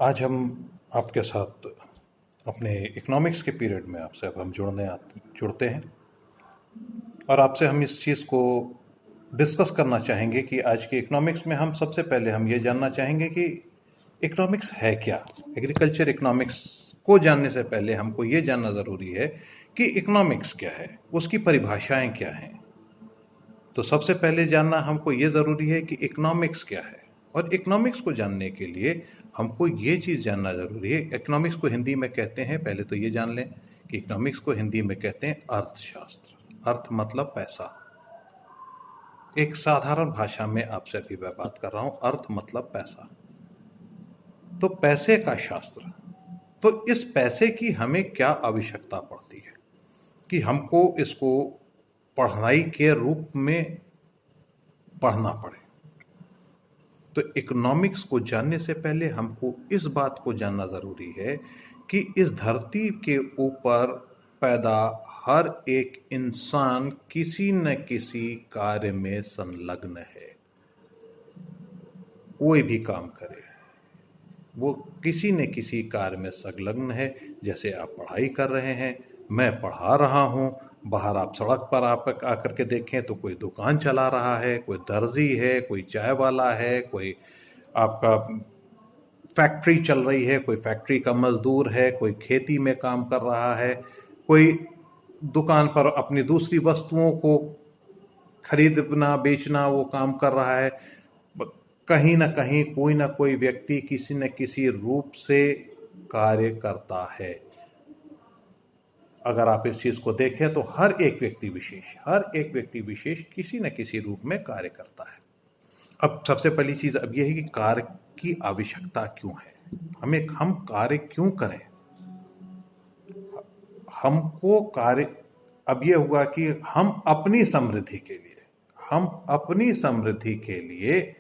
आज हम आपके साथ अपने इकोनॉमिक्स के पीरियड में आपसे अब हम जुड़ते हैं और आपसे हम इस चीज़ को डिस्कस करना चाहेंगे कि आज के इकोनॉमिक्स में हम सबसे पहले हम ये जानना चाहेंगे कि इकोनॉमिक्स है क्या। एग्रीकल्चर इकोनॉमिक्स को जानने से पहले हमको ये जानना ज़रूरी है कि इकोनॉमिक्स क्या है, उसकी परिभाषाएं क्या हैं। तो सबसे पहले जानना हमको ये ज़रूरी है कि इकोनॉमिक्स क्या है, और इकोनॉमिक्स को जानने के लिए हमको ये चीज़ जानना ज़रूरी है। इकोनॉमिक्स को हिंदी में कहते हैं, पहले तो ये जान लें कि इकोनॉमिक्स को हिंदी में कहते हैं अर्थशास्त्र। अर्थ मतलब पैसा। एक साधारण भाषा में आपसे अभी मैं बात कर रहा हूं, अर्थ मतलब पैसा। तो पैसे का शास्त्र। तो इस पैसे की हमें क्या आवश्यकता पड़ती है कि हमको इसको पढ़ाई के रूप में पढ़ना पड़े। तो इकोनॉमिक्स को जानने से पहले हमको इस बात को जानना ज़रूरी है कि इस धरती के ऊपर पैदा हर एक इंसान किसी न किसी कार्य में संलग्न है। कोई भी काम करे वो किसी न किसी कार्य में संलग्न है। जैसे आप पढ़ाई कर रहे हैं, मैं पढ़ा रहा हूँ, बाहर आप सड़क पर आप आकर के देखें तो कोई दुकान चला रहा है, कोई दर्जी है, कोई चाय वाला है, कोई आपका फैक्ट्री चल रही है, कोई फैक्ट्री का मजदूर है, कोई खेती में काम कर रहा है, कोई दुकान पर अपनी दूसरी वस्तुओं को खरीदना बेचना वो काम कर रहा है। कहीं ना कहीं कोई ना कोई व्यक्ति किसी न किसी रूप से कार्य करता है। अगर आप इस चीज को देखें तो हर एक व्यक्ति विशेष किसी न किसी रूप में कार्य करता है। अब सबसे पहली चीज अब यह है कि कार्य की आवश्यकता क्यों है, हम कार्य क्यों करें। हमको कार्य अब यह हुआ कि हम अपनी समृद्धि के लिए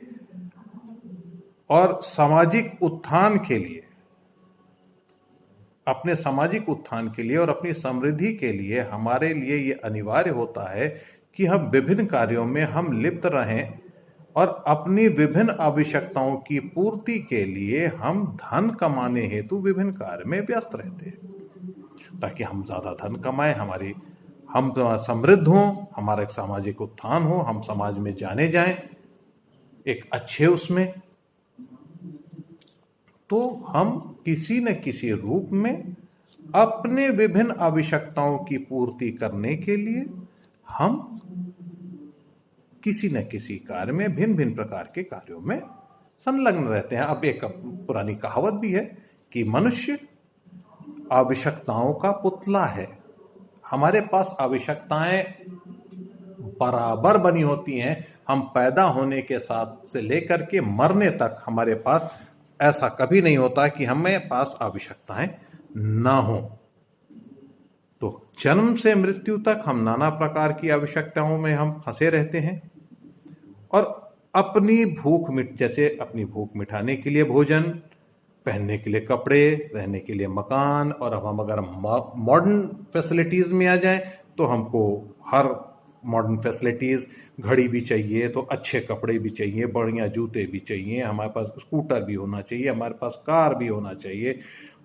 और सामाजिक उत्थान के लिए, अपने सामाजिक उत्थान के लिए और अपनी समृद्धि के लिए हमारे लिए ये अनिवार्य होता है कि हम विभिन्न कार्यों में हम लिप्त रहें और अपनी विभिन्न आवश्यकताओं की पूर्ति के लिए हम धन कमाने हेतु विभिन्न कार्य में व्यस्त रहते हैं, ताकि हम ज्यादा धन कमाएं, हम तो समृद्ध हों, हमारा एक सामाजिक उत्थान हो, हम समाज में जाने जाएं एक अच्छे उसमें। तो हम किसी न किसी रूप में अपने विभिन्न आवश्यकताओं की पूर्ति करने के लिए हम किसी न किसी कार्य में भिन्न भिन्न प्रकार के कार्यों में संलग्न रहते हैं। अब एक पुरानी कहावत भी है कि मनुष्य आवश्यकताओं का पुतला है। हमारे पास आवश्यकताएं बराबर बनी होती हैं। हम पैदा होने के साथ से लेकर के मरने तक हमारे पास ऐसा कभी नहीं होता कि हमें पास आवश्यकताएं ना हो। तो जन्म से मृत्यु तक हम नाना प्रकार की आवश्यकताओं में हम फंसे रहते हैं और अपनी भूख मिटाने के लिए भोजन, पहनने के लिए कपड़े, रहने के लिए मकान, और अब हम अगर मॉडर्न फैसिलिटीज में आ जाएं तो हमको हर मॉडर्न फैसिलिटीज, घड़ी भी चाहिए तो अच्छे कपड़े भी चाहिए, बढ़िया जूते भी चाहिए, हमारे पास स्कूटर भी होना चाहिए, हमारे पास कार भी होना चाहिए,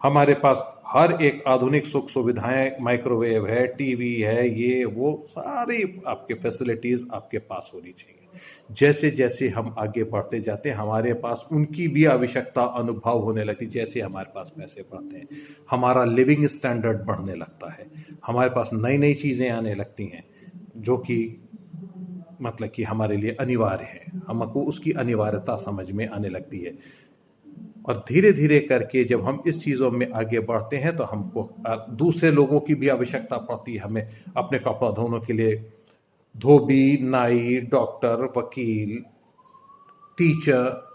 हमारे पास हर एक आधुनिक सुख सुविधाएं, माइक्रोवेव है, टीवी है, ये वो सारी आपके फैसिलिटीज आपके पास होनी चाहिए। जैसे जैसे हम आगे बढ़ते जाते हैं हमारे पास उनकी भी आवश्यकता अनुभव होने लगती। जैसे हमारे पास पैसे बढ़ते हैं हमारा लिविंग स्टैंडर्ड बढ़ने लगता है, हमारे पास नई नई चीज़ें आने लगती हैं जो कि मतलब कि हमारे लिए अनिवार्य है, हमको उसकी अनिवार्यता समझ में आने लगती है। और धीरे धीरे करके जब हम इस चीज़ों में आगे बढ़ते हैं तो हमको दूसरे लोगों की भी आवश्यकता पड़ती है। हमें अपने कपड़ा धोने के लिए धोबी, नाई, डॉक्टर, वकील, टीचर,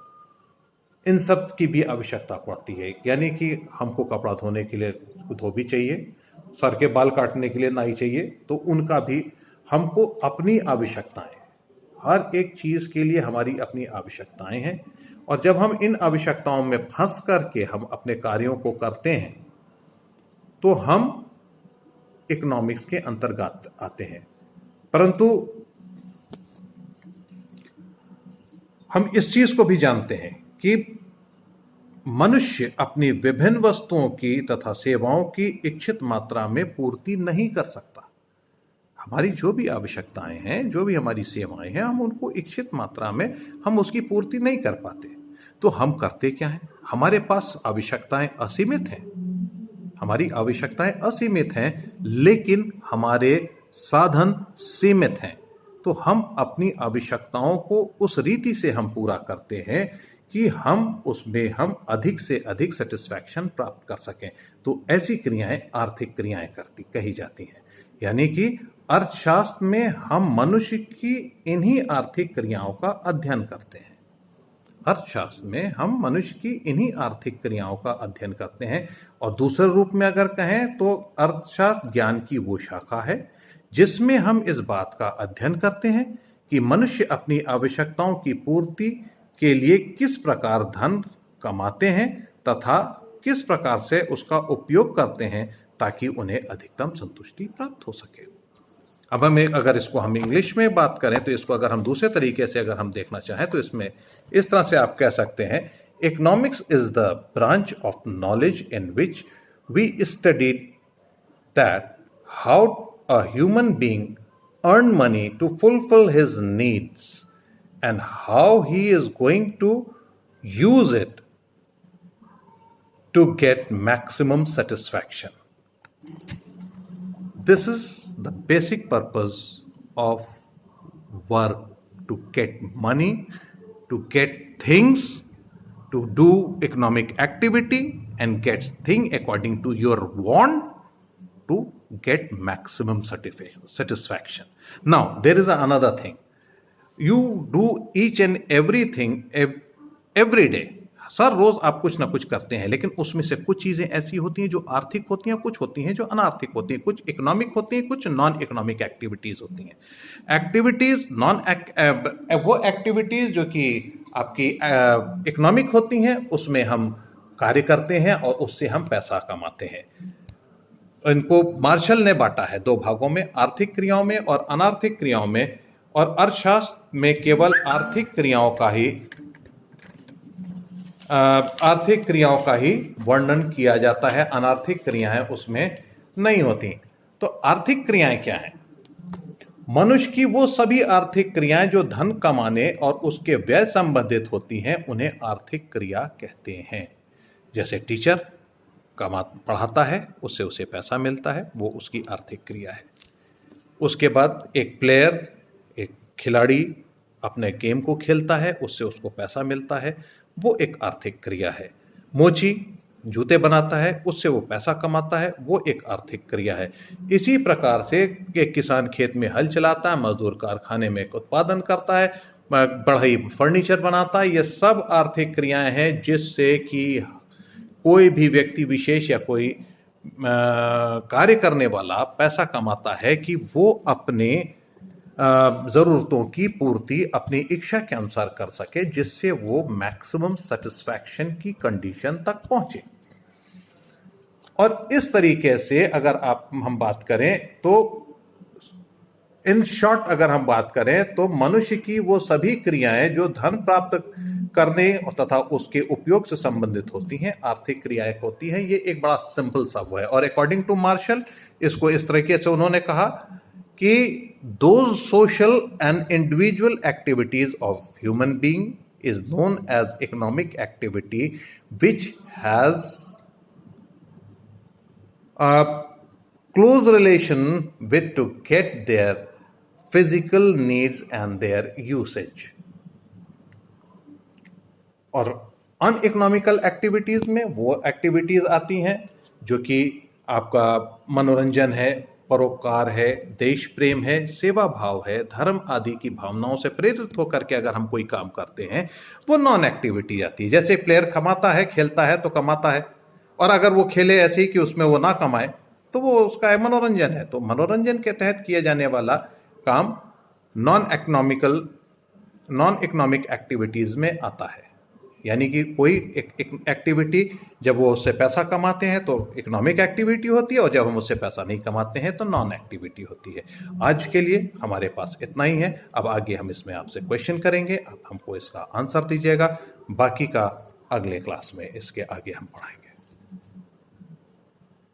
इन सब की भी आवश्यकता पड़ती है। यानी कि हमको कपड़ा धोने के लिए धोबी चाहिए, सर के बाल काटने के लिए नाई चाहिए, तो उनका भी हमको अपनी आवश्यकताएं, हर एक चीज के लिए हमारी अपनी आवश्यकताएं हैं। और जब हम इन आवश्यकताओं में फंस करके हम अपने कार्यों को करते हैं तो हम इकोनॉमिक्स के अंतर्गत आते हैं। परंतु हम इस चीज को भी जानते हैं कि मनुष्य अपनी विभिन्न वस्तुओं की तथा सेवाओं की इच्छित मात्रा में पूर्ति नहीं कर सकता। हमारी जो भी आवश्यकताएं हैं, जो भी हमारी सेवाएं हैं, हम उनको इच्छित मात्रा में हम उसकी पूर्ति नहीं कर पाते। तो हम करते क्या हैं? हमारे पास आवश्यकताएं असीमित हैं, हमारी आवश्यकताएं असीमित हैं, लेकिन हमारे साधन सीमित हैं। तो हम अपनी आवश्यकताओं को उस रीति से हम पूरा करते हैं कि हम अधिक से अधिक सेटिस्फैक्शन प्राप्त कर सकें। तो ऐसी क्रियाएं आर्थिक क्रियाएं कही जाती हैं। यानी कि अर्थशास्त्र में हम मनुष्य की इन्हीं आर्थिक क्रियाओं का अध्ययन करते हैं। अर्थशास्त्र में हम मनुष्य की इन्हीं आर्थिक क्रियाओं का अध्ययन करते हैं। और दूसरे रूप में अगर कहें तो अर्थशास्त्र ज्ञान की वो शाखा है जिसमें हम इस बात का अध्ययन करते हैं कि मनुष्य अपनी आवश्यकताओं की पूर्ति के लिए किस प्रकार धन कमाते हैं तथा किस प्रकार से उसका उपयोग करते हैं ताकि उन्हें अधिकतम संतुष्टि प्राप्त हो सके। अब अगर इसको हम इंग्लिश में बात करें तो इसको अगर हम दूसरे तरीके से अगर हम देखना चाहें तो इसमें इस तरह से आप कह सकते हैं, economics is the branch of knowledge in which we study that how a human being earn money to fulfil his needs and how he is going to use it to get maximum satisfaction. This is the basic purpose of work, to get money, to get things, to do economic activity and get thing according to your want to get maximum satisfaction. Now there is another thing. You do each and everything every day. Sir रोज आप कुछ ना कुछ करते हैं, लेकिन उसमें से कुछ चीजें ऐसी होती हैं जो आर्थिक होती हैं, कुछ होती हैं जो अनार्थिक होती हैं, कुछ इकोनॉमिक होती हैं, कुछ नॉन इकोनॉमिक एक्टिविटीज होती हैं। एक्टिविटीज वो एक्टिविटीज जो कि आपकी इकोनॉमिक होती हैं उसमें हम कार्य करते हैं और उससे हम पैसा कमाते हैं। इनको मार्शल ने बांटा है दो भागों में, आर्थिक क्रियाओं में और अनार्थिक क्रियाओं में। और अर्थशास्त्र में केवल आर्थिक क्रियाओं का ही वर्णन किया जाता है, अनार्थिक क्रियाएं उसमें नहीं होती। तो आर्थिक क्रियाएं क्या हैं? मनुष्य की वो सभी आर्थिक क्रियाएं जो धन कमाने और उसके व्यय संबंधित होती हैं उन्हें आर्थिक क्रिया कहते हैं। जैसे टीचर पढ़ाता है, उससे उसे पैसा मिलता है, वो उसकी आर्थिक क्रिया है। उसके बाद एक प्लेयर, एक खिलाड़ी अपने गेम को खेलता है, उससे उसको पैसा मिलता है, वो एक आर्थिक क्रिया है। मोची जूते बनाता है, उससे वो पैसा कमाता है, वो एक आर्थिक क्रिया है। इसी प्रकार से एक किसान खेत में हल चलाता है, मजदूर कारखाने में उत्पादन करता है, बढ़ई फर्नीचर बनाता है, ये सब आर्थिक क्रियाएं हैं जिससे कि कोई भी व्यक्ति विशेष या कोई कार्य करने वाला पैसा कमाता है कि वो अपने ज़रूरतों की पूर्ति अपनी इच्छा के अनुसार कर सके, जिससे वो मैक्सिमम सेटिस्फैक्शन की कंडीशन तक पहुंचे। और इस तरीके से अगर हम बात करें तो इन शॉर्ट अगर हम बात करें तो मनुष्य की वो सभी क्रियाएं जो धन प्राप्त करने तथा उसके उपयोग से संबंधित होती हैं आर्थिक क्रियाएं होती हैं। ये एक बड़ा सिंपल सा वो है। और अकॉर्डिंग टू मार्शल इसको इस तरीके से उन्होंने कहा कि those social and individual activities of human being is known as economic activity which has a close relation with to get their physical needs and their usage. और अनइकोनॉमिकल एक्टिविटीज में वो एक्टिविटीज आती हैं जो कि आपका मनोरंजन है, परोपकार है, देश प्रेम है, सेवा भाव है, धर्म आदि की भावनाओं से प्रेरित होकर के अगर हम कोई काम करते हैं वो नॉन एक्टिविटी आती है। जैसे प्लेयर कमाता है, खेलता है तो कमाता है, और अगर वो खेले ऐसे ही कि उसमें वो ना कमाए तो वो उसका मनोरंजन है। तो मनोरंजन के तहत किया जाने वाला काम नॉन इकोनॉमिक एक्टिविटीज में आता है। यानी कि कोई एक्टिविटी जब वो उससे पैसा कमाते हैं तो इकोनॉमिक एक्टिविटी होती है, और जब हम उससे पैसा नहीं कमाते हैं तो नॉन एक्टिविटी होती है। आज के लिए हमारे पास इतना ही है। अब आगे हम इसमें आपसे क्वेश्चन करेंगे, आप हमको इसका आंसर दीजिएगा। बाकी का अगले क्लास में इसके आगे हम पढ़ाएंगे।